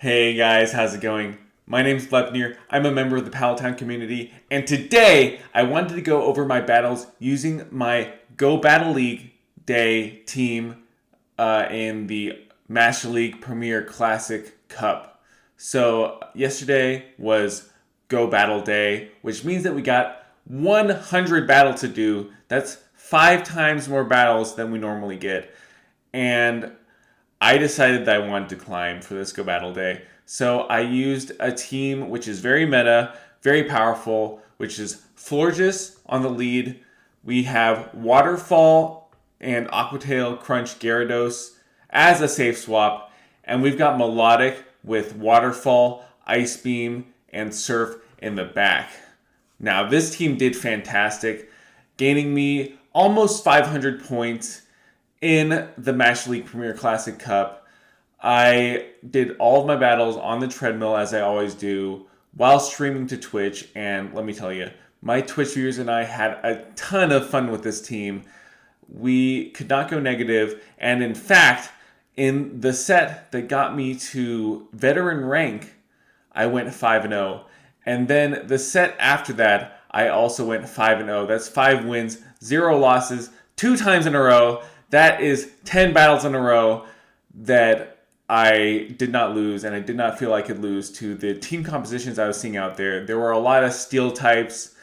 Hey guys, how's it going? My name's Blepnir. I'm a member of the Pallet community, and today I wanted to go over my battles using my Go Battle League Day team in the Master League Premier Classic Cup. So yesterday was Go Battle Day, which means that we got 100 battles to do. That's 5 times more battles than we normally get. And I decided that I wanted to climb for this Go Battle Day. So I used a team which is very meta, very powerful, which is Florges on the lead. We have Waterfall and Aquatail Crunch Gyarados as a safe swap. And we've got Melodic with Waterfall, Ice Beam, and Surf in the back. Now this team did fantastic, gaining me almost 500 points in the Master League Premier Classic Cup. I did all of my battles on the treadmill as I always do while streaming to Twitch, and let me tell you, my Twitch viewers and I had a ton of fun with this team. We could not go negative, and in fact, in the set that got me to veteran rank, I went 5-0. And then the set after that, I also went 5-0. That's 5 wins, 0 losses, 2 times in a row. That is 10 battles in a row that I did not lose, and I did not feel I could lose to the team compositions I was seeing out there. There were a lot of steel types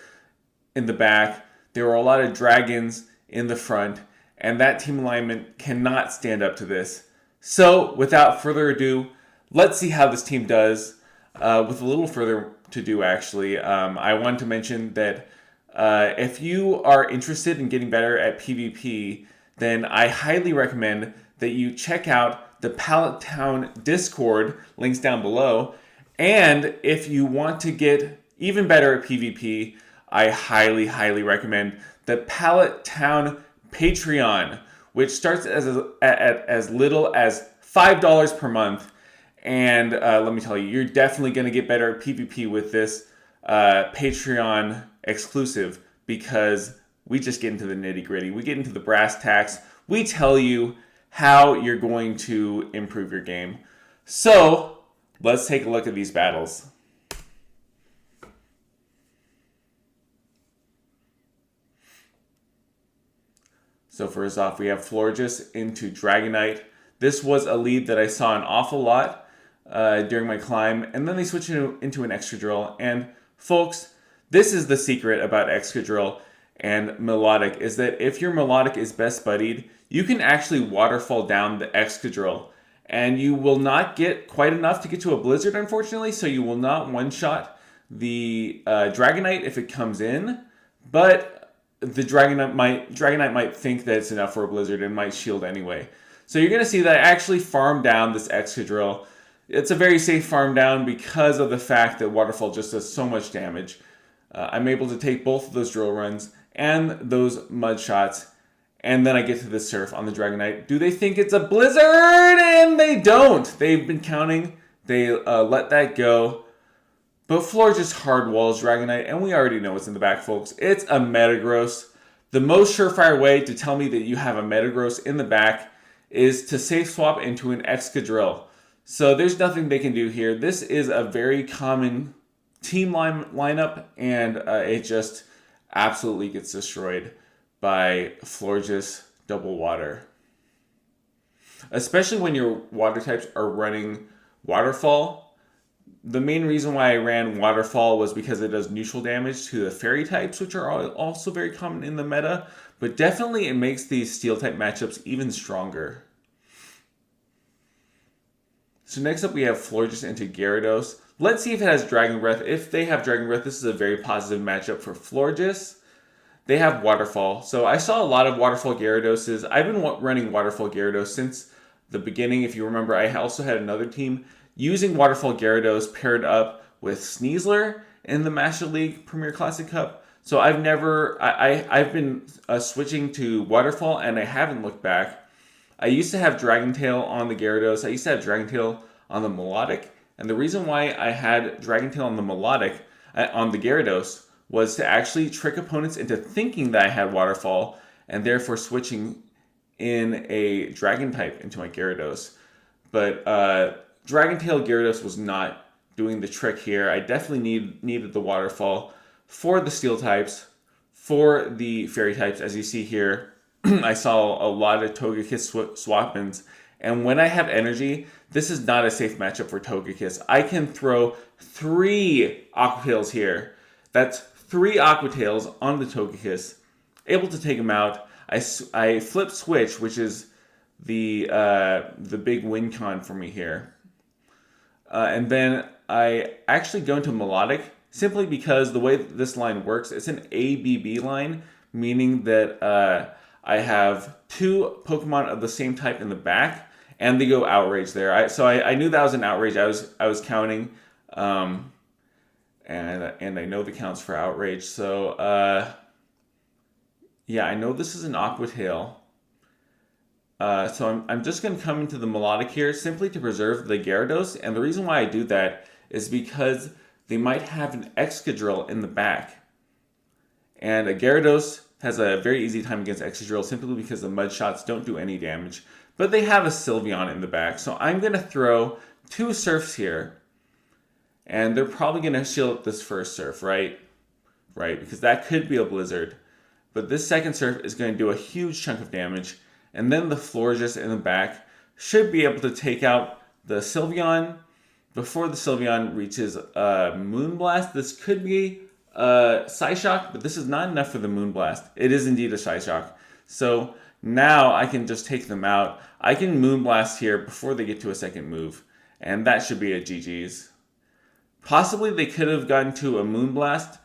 in the back. There were a lot of dragons in the front, and that team alignment cannot stand up to this. So, without further ado, let's see how this team does. With a little further to do, actually, I wanted to mention that if you are interested in getting better at PvP, then I highly recommend that you check out the Pallet Town Discord, links down below. And if you want to get even better at PvP, I highly recommend the Pallet Town Patreon, which starts at as little as $5 per month. And let me tell you, you're definitely going to get better at PvP with this Patreon exclusive, because we just get into the nitty gritty. We get into the brass tacks. We tell you how you're going to improve your game. So let's take a look at these battles. So first off, we have Florges into Dragonite. This was a lead that I saw an awful lot during my climb, and then they switched into an Excadrill. And folks, this is the secret about Excadrill and Melodic, is that if your Melodic is best buddied, you can actually waterfall down the Excadrill, and you will not get quite enough to get to a Blizzard, unfortunately, so you will not one-shot the Dragonite if it comes in, but the Dragonite might think that it's enough for a Blizzard and might shield anyway. So you're going to see that I actually farm down this Excadrill. It's a very safe farm down because of the fact that Waterfall just does so much damage. I'm able to take both of those drill runs and those mud shots, and then I get to the Surf on the Dragonite. Do they think it's a Blizzard? And they don't. They've been counting. They let that go. But Floor just hard walls Dragonite, and we already know what's in the back, folks. It's a Metagross. The most surefire way to tell me that you have a Metagross in the back is to safe swap into an Excadrill. So there's nothing they can do here. This is a very common team lineup, and it just absolutely gets destroyed by Florges Double Water. Especially when your water types are running Waterfall. The main reason why I ran Waterfall was because it does neutral damage to the Fairy types, which are also very common in the meta, but definitely it makes these Steel type matchups even stronger. So next up we have Florges into Gyarados. Let's see if it has Dragon Breath. If they have Dragon Breath, this is a very positive matchup for Florges. They have Waterfall. So I saw a lot of Waterfall Gyaradoses. I've been running Waterfall Gyarados since the beginning. If you remember, I also had another team using Waterfall Gyarados paired up with Sneasler in the Master League Premier Classic Cup. So I've been switching to Waterfall, and I haven't looked back. I used to have Dragon Tail on the Gyarados. I used to have Dragon Tail on the Melodic. And the reason why I had Dragon Tail on the Melodic, on the Gyarados, was to actually trick opponents into thinking that I had Waterfall, and therefore switching in a Dragon type into my Gyarados. But Dragon Tail Gyarados was not doing the trick here. I definitely needed the waterfall for the steel types, for the fairy types. As you see here, I saw a lot of Togekiss swap-ins. And when I have energy, this is not a safe matchup for Togekiss. I can throw 3 Aqua Tails here. That's 3 Aqua Tails on the Togekiss. Able to take him out. I flip switch, which is the big win con for me here. And then I actually go into Melodic, simply because the way this line works, it's an ABB line, meaning that I have 2 Pokemon of the same type in the back, and they go Outrage there. So I knew that was an Outrage. I was counting, and I know the counts for Outrage. So yeah, I know this is an Aqua Tail. So I'm just going to come into the Melodic here simply to preserve the Gyarados, and the reason why I do that is because they might have an Excadrill in the back. And a Gyarados has a very easy time against Excadrill simply because the Mud Shots don't do any damage. But they have a Sylveon in the back, so I'm going to throw 2 Surfs here. And they're probably going to shield this first Surf, right? Right, because that could be a Blizzard. But this second Surf is going to do a huge chunk of damage. And then the Florges in the back should be able to take out the Sylveon before the Sylveon reaches Moonblast. This could be Psyshock, but this is not enough for the Moonblast. It is indeed a Psyshock. So now I can just take them out. I can Moonblast here before they get to a second move. And that should be a GG's. Possibly they could have gotten to a Moonblast.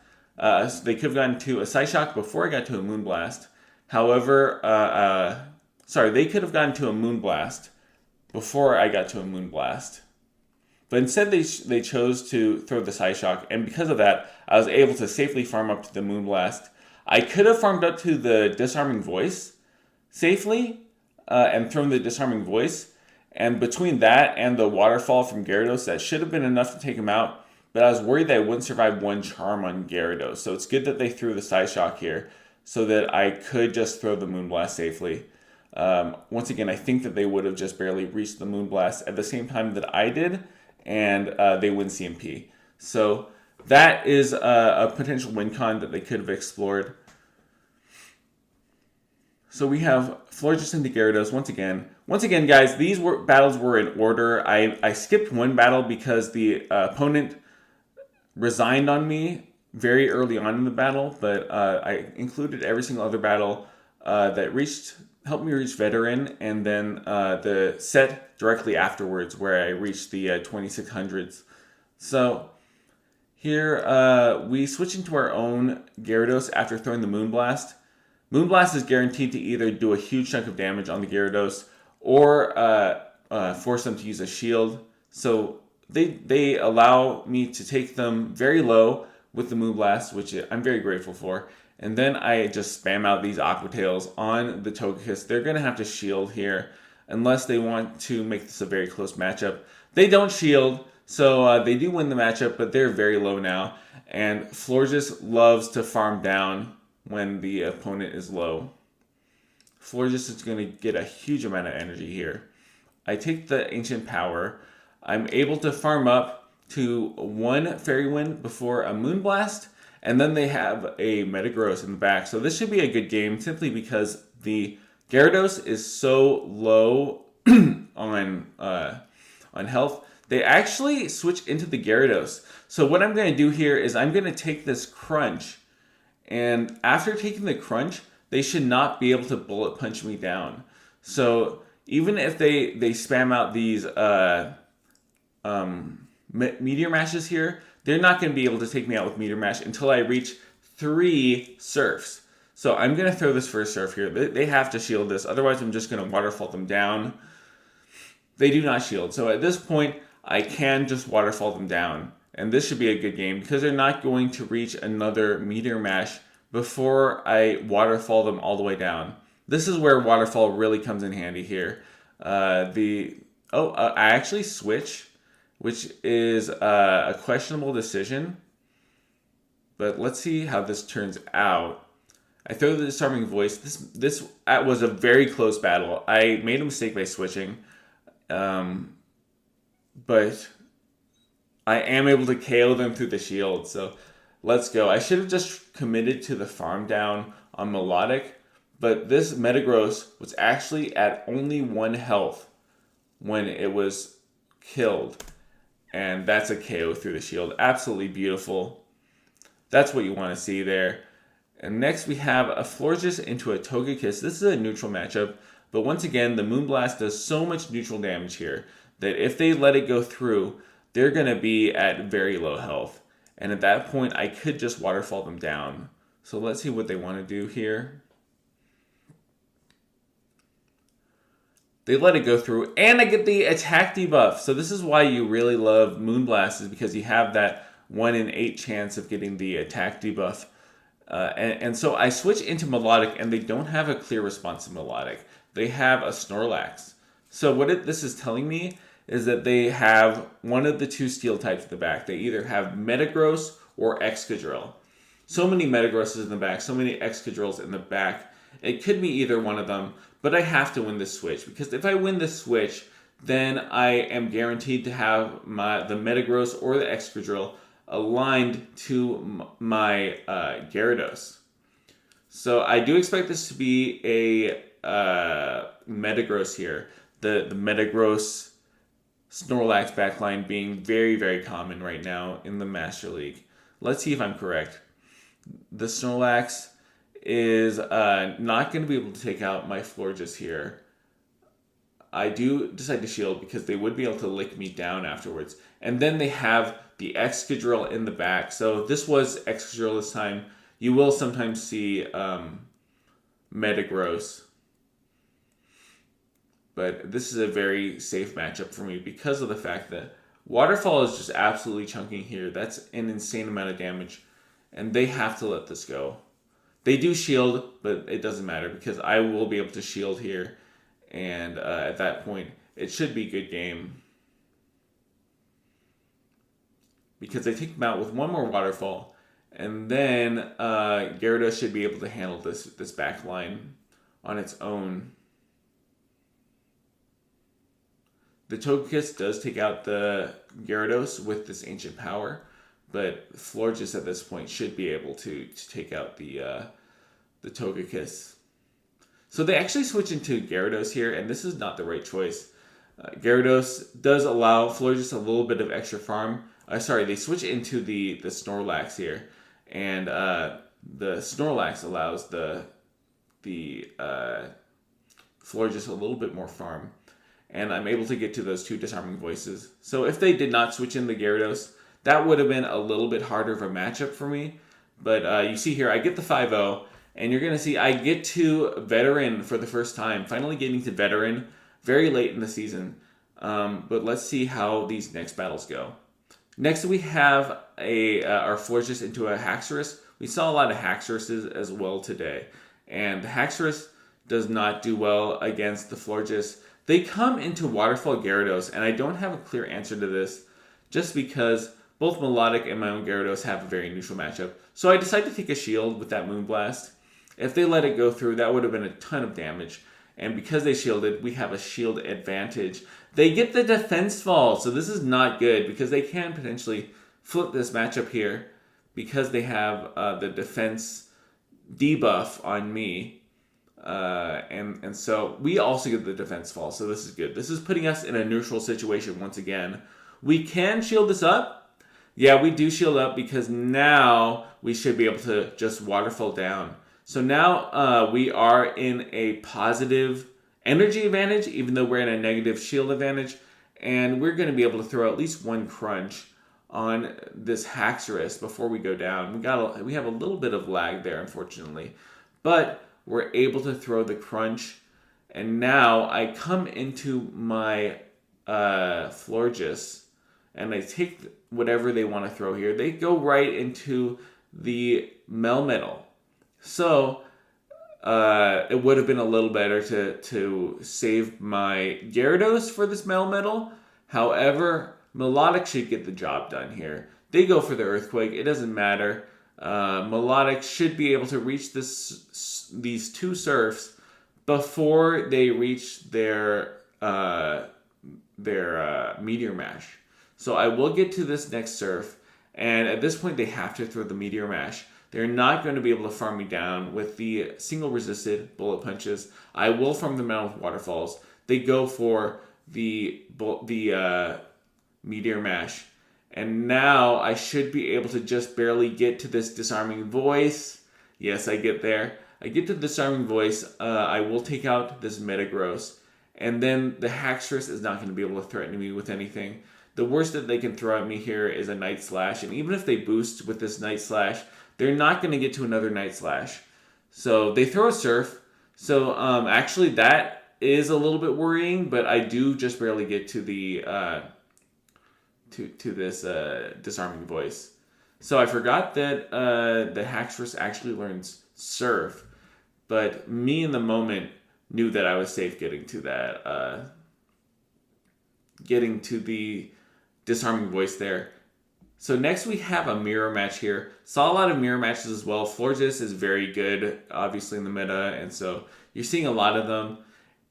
They could have gotten to a Psyshock before I got to a Moonblast. However, they could have gotten to a Moonblast before I got to a Moonblast. But instead they chose to throw the Psyshock, and because of that, I was able to safely farm up to the Moonblast. I could have farmed up to the Disarming Voice safely, and thrown the Disarming Voice, and between that and the Waterfall from Gyarados, that should have been enough to take him out, but I was worried that I wouldn't survive 1 Charm on Gyarados, so it's good that they threw the Psyshock here, so that I could just throw the Moonblast safely. Once again, I think that they would have just barely reached the Moonblast at the same time that I did, and they win CMP. So that is a potential win con that they could have explored. So we have Florges into Gyarados once again. Once again, guys, these battles were in order. I skipped one battle because the opponent resigned on me very early on in the battle, but I included every single other battle that helped me reach Veteran, and then the set directly afterwards where I reached the 2600s. So here we switch into our own Gyarados after throwing the Moonblast. Moonblast is guaranteed to either do a huge chunk of damage on the Gyarados or force them to use a shield. So they allow me to take them very low with the Moonblast, which I'm very grateful for. And then I just spam out these Aqua Tails on the Togekiss. They're going to have to shield here unless they want to make this a very close matchup. They don't shield, so they do win the matchup, but they're very low now. And Florges loves to farm down when the opponent is low. Florges is going to get a huge amount of energy here. I take the Ancient Power. I'm able to farm up to 1 Fairy Wind before a Moonblast, and then they have a Metagross in the back. So this should be a good game simply because the Gyarados is so low on health. They actually switch into the Gyarados. So what I'm going to do here is I'm going to take this Crunch, and after taking the Crunch, they should not be able to Bullet Punch me down. So even if they spam out these Meteor Mashes here, they're not going to be able to take me out with Meteor Mash until I reach 3 Surfs. So I'm going to throw this first Surf here. They have to shield this, otherwise I'm just going to Waterfall them down. They do not shield. So at this point, I can just Waterfall them down. And this should be a good game because they're not going to reach another Meteor Mash before I Waterfall them all the way down. This is where Waterfall really comes in handy here. I actually switch, which is a questionable decision. But let's see how this turns out. I throw the Disarming Voice. This was a very close battle. I made a mistake by switching. but I am able to KO them through the shield. So let's go. I should have just committed to the farm down on Melodic, but this Metagross was actually at only 1 health when it was killed. And that's a KO through the shield. Absolutely beautiful. That's what you want to see there. And next we have a Florges into a Togekiss. This is a neutral matchup, but once again, the Moonblast does so much neutral damage here that if they let it go through, they're going to be at very low health. And at that point, I could just waterfall them down. So let's see what they want to do here. They let it go through, and I get the attack debuff. So this is why you really love Moonblast, is because you have that 1 in 8 chance of getting the attack debuff. And so I switch into Melodic, and they don't have a clear response to Melodic. They have a Snorlax. So what this is telling me is that they have one of the 2 steel types in the back. They either have Metagross or Excadrill. So many Metagrosses in the back, so many Excadrills in the back. It could be either one of them, but I have to win this switch, because if I win this switch, then I am guaranteed to have the Metagross or the Excadrill aligned to my Gyarados. So I do expect this to be a Metagross here. The Metagross Snorlax backline being very, very common right now in the Master League. Let's see if I'm correct. The Snorlax is not going to be able to take out my Florges here. I do decide to shield because they would be able to lick me down afterwards. And then they have the Excadrill in the back. So if this was Excadrill this time, you will sometimes see Metagross. But this is a very safe matchup for me because of the fact that Waterfall is just absolutely chunking here. That's an insane amount of damage. And they have to let this go. They do shield, but it doesn't matter because I will be able to shield here. And at that point, it should be a good game. Because they take them out with 1 more Waterfall. And then Gyarados should be able to handle this back line on its own. The Togekiss does take out the Gyarados with this Ancient Power, but Florges at this point should be able to take out the Togekiss. So they actually switch into Gyarados here, and this is not the right choice. Gyarados does allow Florges a little bit of extra farm. They switch into the Snorlax here, and the Snorlax allows the Florges a little bit more farm. And I'm able to get to those 2 disarming voices. So if they did not switch in the Gyarados, that would have been a little bit harder of a matchup for me. But you see here, I get the 5-0, and you're going to see I get to Veteran for the first time. Finally getting to Veteran very late in the season. But let's see how these next battles go. Next we have our Florges into a Haxorus. We saw a lot of Haxoruses as well today. And the Haxorus does not do well against the Florges. They come into Waterfall Gyarados, and I don't have a clear answer to this just because both Melodic and my own Gyarados have a very neutral matchup. So I decided to take a shield with that Moonblast. If they let it go through, that would have been a ton of damage. And because they shielded, we have a shield advantage. They get the defense fall, so this is not good because they can potentially flip this matchup here because they have the defense debuff on me. And so we also get the defense fall, so this is good. This is putting us in a neutral situation once again. We can shield this up. Yeah, we do shield up because now we should be able to just waterfall down. So now we are in a positive energy advantage, even though we're in a negative shield advantage. And we're going to be able to throw at least 1 crunch on this Haxorus before we go down. We have a little bit of lag there, unfortunately. But we're able to throw the crunch. And now I come into my Florges, and I take whatever they want to throw here. They go right into the Melmetal. So it would have been a little better to save my Gyarados for this Melmetal. However, Melodic should get the job done here. They go for the Earthquake. It doesn't matter. Melodic should be able to reach these 2 Surfs before they reach their Meteor Mash. So I will get to this next surf, and at this point they have to throw the Meteor Mash. They're not going to be able to farm me down with the single resisted bullet punches. I will farm them out with waterfalls. They go for the Meteor Mash. And now I should be able to just barely get to this Disarming Voice. Yes, I get there. I get to the Disarming Voice. I will take out this Metagross. And then the Haxorus is not going to be able to threaten me with anything. The worst that they can throw at me here is a Night Slash. And even if they boost with this Night Slash, they're not going to get to another Night Slash. So they throw a Surf. So actually that is a little bit worrying, but I do just barely get to the to this Disarming Voice. So I forgot that the Haxorus actually learns Surf, but me in the moment knew that I was safe getting to that, getting to the Disarming Voice there. So next we have a mirror match here. Saw a lot of mirror matches as well. Florges is very good, obviously in the meta, and so you're seeing a lot of them.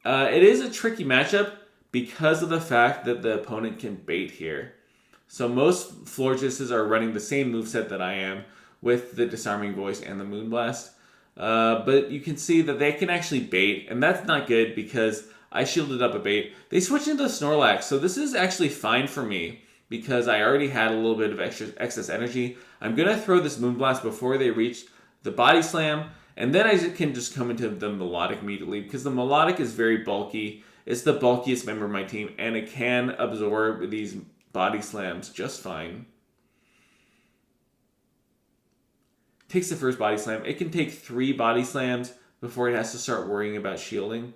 It is a tricky matchup because of the fact that the opponent can bait here. So most Florgeses are running the same moveset that I am with the Disarming Voice and the Moonblast. But you can see that they can actually bait, and that's not good because I shielded up a bait. They switched into Snorlax, so this is actually fine for me because I already had a little bit of excess energy. I'm going to throw this Moonblast before they reach the Body Slam, and then I can just come into the Melodic immediately because the Melodic is very bulky. It's the bulkiest member of my team, and it can absorb these Body Slams just fine. Takes the first Body Slam. It can take 3 Body Slams before it has to start worrying about shielding.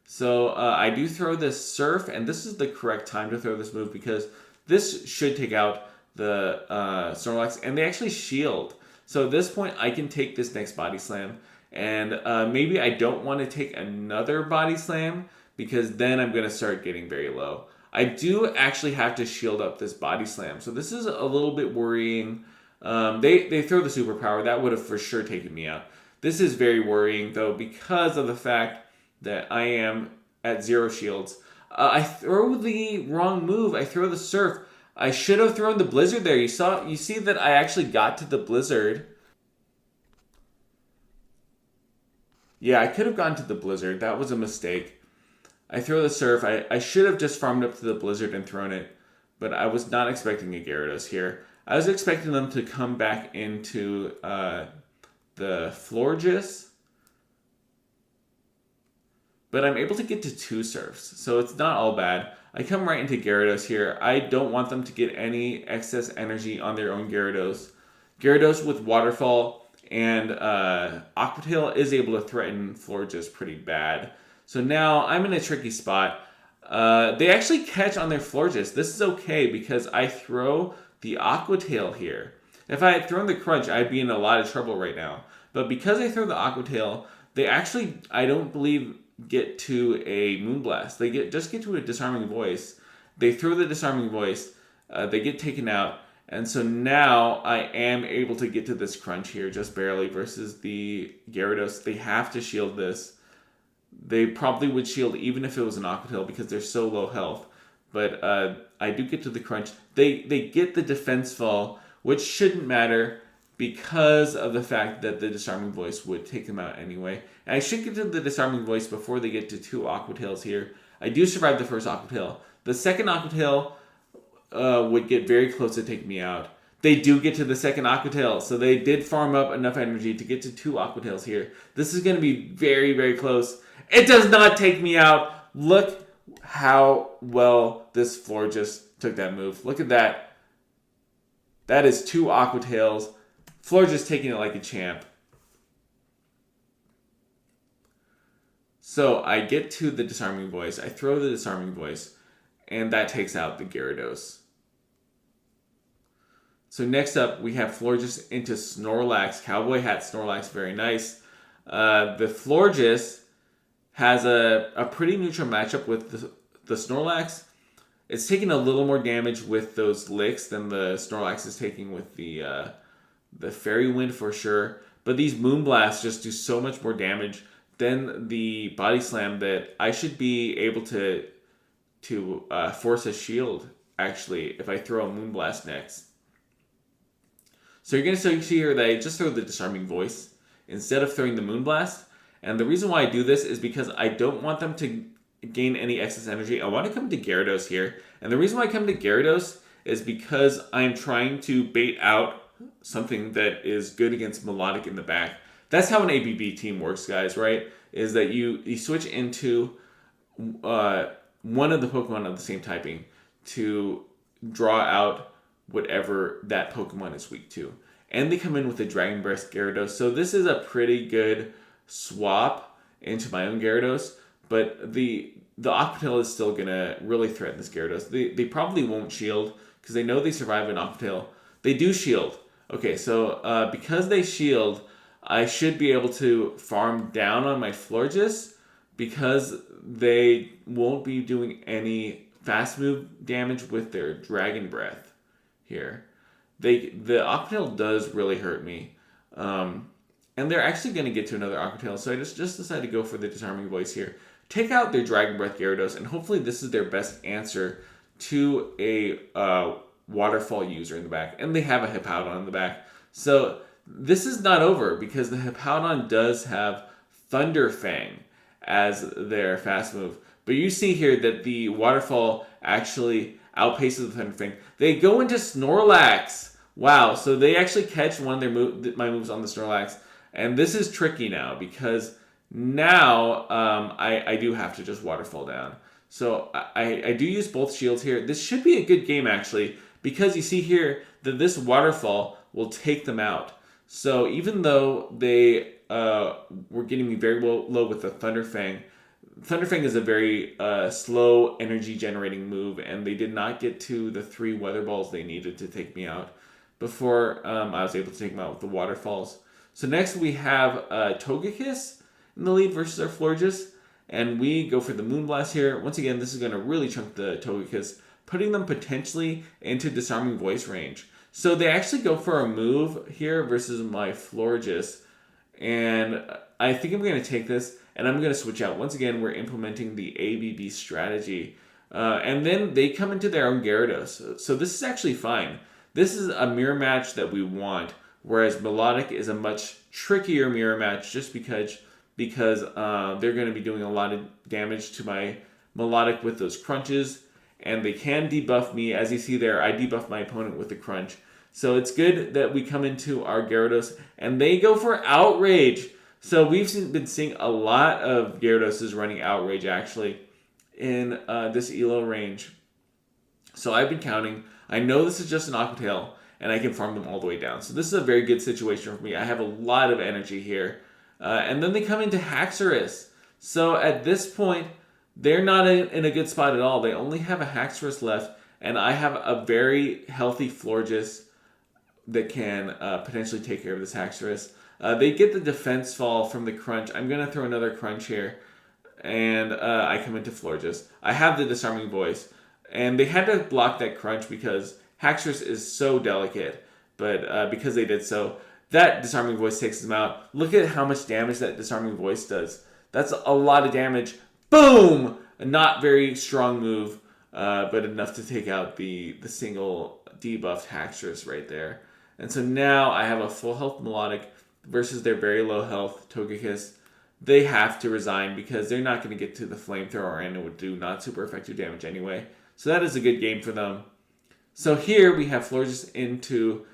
So I do throw this Surf, and this is the correct time to throw this move because this should take out the Snorlax, and they actually shield. So at this point, I can take this next Body Slam, and maybe I don't want to take another Body Slam because then I'm going to start getting very low. I do actually have to shield up this Body Slam, so this is a little bit worrying. They throw the Superpower. That would have for sure taken me out. This is very worrying, though, because of the fact that I am at 0 shields. I throw the wrong move. I throw the Surf. I should have thrown the Blizzard there. You see that I actually got to the Blizzard. Yeah, I could have gone to the Blizzard. That was a mistake. I throw the Surf. I should have just farmed up to the Blizzard and thrown it, but I was not expecting a Gyarados here. I was expecting them to come back into the Florges, but I'm able to get to 2 Surfs, so it's not all bad. I come right into Gyarados here. I don't want them to get any excess energy on their own Gyarados. Gyarados with Waterfall and Aqua Tail is able to threaten Florges pretty bad. So now I'm in a tricky spot. They actually catch on their Florges. This is okay because I throw the Aqua Tail here. If I had thrown the Crunch, I'd be in a lot of trouble right now. But because I throw the Aqua Tail, they actually, I don't believe, get to a Moonblast. They just get to a Disarming Voice. They throw the Disarming Voice. They get taken out. And so now I am able to get to this Crunch here just barely versus the Gyarados. They have to shield this. They probably would shield even if it was an Aqua Tail because they're so low health. But I do get to the Crunch. They get the Defense Fall, which shouldn't matter because of the fact that the Disarming Voice would take them out anyway. And I should get to the Disarming Voice before they get to 2 Aqua Tails here. I do survive the first Aqua Tail. The second Aqua Tail would get very close to taking me out. They do get to the second Aqua Tail, so they did farm up enough energy to get to 2 Aqua Tails here. This is going to be very, very close. It does not take me out. Look how well this Florges took that move. Look at that. That is 2 Aqua Tails. Florges taking it like a champ. So I get to the Disarming Voice. I throw the Disarming Voice, and that takes out the Gyarados. So next up, we have Florges into Snorlax. Cowboy Hat Snorlax, very nice. The Florges has a pretty neutral matchup with the Snorlax. It's taking a little more damage with those licks than the Snorlax is taking with the Fairy Wind for sure. But these Moonblasts just do so much more damage than the Body Slam that I should be able to force a shield, actually, if I throw a Moonblast next. So you're going to see here that I just throw the Disarming Voice instead of throwing the Moonblast. And the reason why I do this is because I don't want them to gain any excess energy. I want to come to Gyarados here. And the reason why I come to Gyarados is because I'm trying to bait out something that is good against Melodic in the back. That's how an ABB team works, guys, right? Is that you switch into one of the Pokemon of the same typing to draw out whatever that Pokemon is weak to. And they come in with a Dragon Breath Gyarados. So this is a pretty good swap into my own Gyarados. But the Octotail is still going to really threaten this Gyarados. They probably won't shield because they know they survive an Octotail. They do shield. Okay, so because they shield, I should be able to farm down on my Florges because they won't be doing any fast move damage with their Dragon Breath here. The Octotail does really hurt me. And they're actually going to get to another Octotail, so I just decided to go for the Disarming Voice here. Take out their Dragon Breath Gyarados, and hopefully this is their best answer to a Waterfall user in the back. And they have a Hippowdon in the back. So this is not over because the Hippowdon does have Thunder Fang as their fast move. But you see here that the Waterfall actually outpaces the Thunder Fang. They go into Snorlax. Wow, so they actually catch one of my moves on the Snorlax. And this is tricky now because now I do have to just Waterfall down. So I do use both shields here. This should be a good game actually because you see here that this Waterfall will take them out. So even though they were getting me very low with the Thunder Fang is a very slow energy generating move, and they did not get to the 3 Weather Balls they needed to take me out before I was able to take them out with the Waterfalls. So next we have Togekiss in the lead versus our Florges, and we go for the Moonblast here. Once again, this is going to really chunk the Togekiss, putting them potentially into Disarming Voice range. So they actually go for a move here versus my Florges, and I think I'm going to take this, and I'm going to switch out. Once again, we're implementing the ABB strategy. And then they come into their own Gyarados. So this is actually fine. This is a mirror match that we want, whereas Melodic is a much trickier mirror match just because they're going to be doing a lot of damage to my Melodic with those crunches, and they can debuff me. As you see there, I debuff my opponent with the crunch. So it's good that we come into our Gyarados, and they go for Outrage. So we've been seeing a lot of Gyarados running Outrage, actually, in this ELO range. So I've been counting. I know this is just an Octotail, and I can farm them all the way down. So this is a very good situation for me. I have a lot of energy here. And then they come into Haxorus. So at this point, they're not in a good spot at all. They only have a Haxorus left, and I have a very healthy Florges that can potentially take care of this Haxorus. They get the defense fall from the crunch. I'm going to throw another crunch here, and I come into Florges. I have the Disarming Voice, and they had to block that crunch because Haxorus is so delicate, but because they did so, that Disarming Voice takes them out. Look at how much damage that Disarming Voice does. That's a lot of damage. Boom! A not very strong move, but enough to take out the single debuffed Haxorus right there. And so now I have a full health Melodic versus their very low health Togekiss. They have to resign because they're not going to get to the Flamethrower, and it would do not super effective damage anyway. So that is a good game for them. So here we have Florges into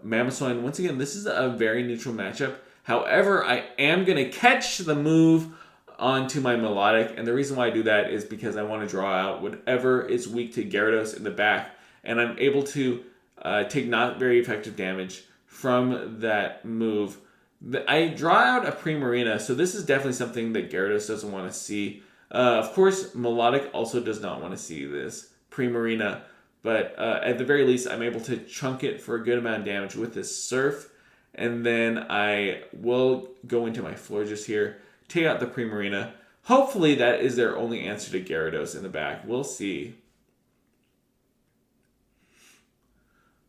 Mamaclimbs. Once again, this is a very neutral matchup. However, I am going to catch the move onto my Melodic, and the reason why I do that is because I want to draw out whatever is weak to Gyarados in the back, and I'm able to take not very effective damage from that move. I draw out a Primarina, so this is definitely something that Gyarados doesn't want to see. Of course, Melodic also does not want to see this Primarina, but at the very least, I'm able to chunk it for a good amount of damage with this Surf, and then I will go into my Florges here, take out the Primarina. Hopefully that is their only answer to Gyarados in the back. We'll see.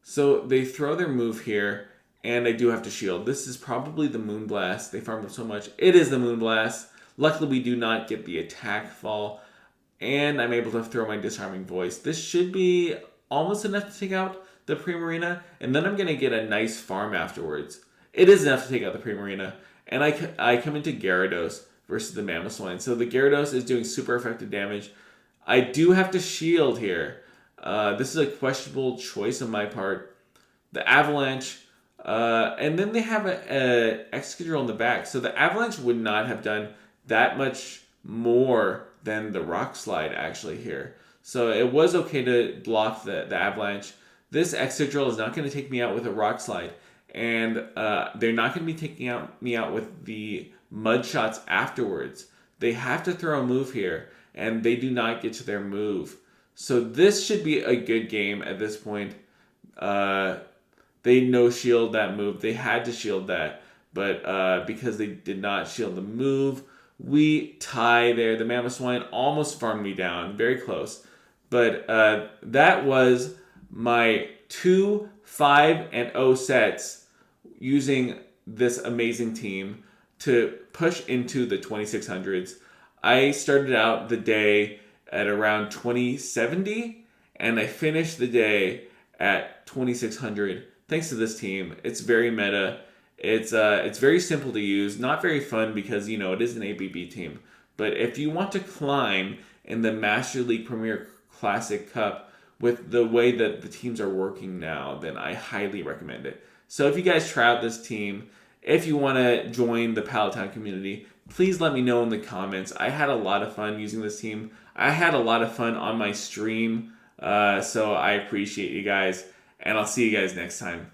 So they throw their move here, and I do have to shield. This is probably the Moonblast. They farmed up so much. It is the Moonblast. Luckily, we do not get the attack fall. and I'm able to throw my Disarming Voice. This should be almost enough to take out the Primarina, and then I'm going to get a nice farm afterwards. It is enough to take out the Primarina, and I come into Gyarados versus the Mamoswine. So the Gyarados is doing super effective damage. I do have to shield here. This is a questionable choice on my part. The Avalanche, and then they have a Excadrill in the back. So the Avalanche would not have done that much more than the Rock Slide actually here. So it was okay to block the Avalanche. This Excadrill is not going to take me out with a Rock Slide. And they're not going to be taking me out with the Mud Shots afterwards. They have to throw a move here, and they do not get to their move. So this should be a good game at this point. They no-shield that move. They had to shield that, but because they did not shield the move, we tie there. The Mamoswine almost farmed me down. Very close. But that was my 2 5-0 sets using this amazing team to push into the 2600s. I started out the day at around 2070, and I finished the day at 2600 thanks to this team. It's very meta. It's very simple to use, not very fun because, you know, it is an ABB team. But if you want to climb in the Master League Premier Classic Cup with the way that the teams are working now, then I highly recommend it. So if you guys try out this team, if you want to join the Pallet community, please let me know in the comments. I had a lot of fun using this team. I had a lot of fun on my stream, so I appreciate you guys, and I'll see you guys next time.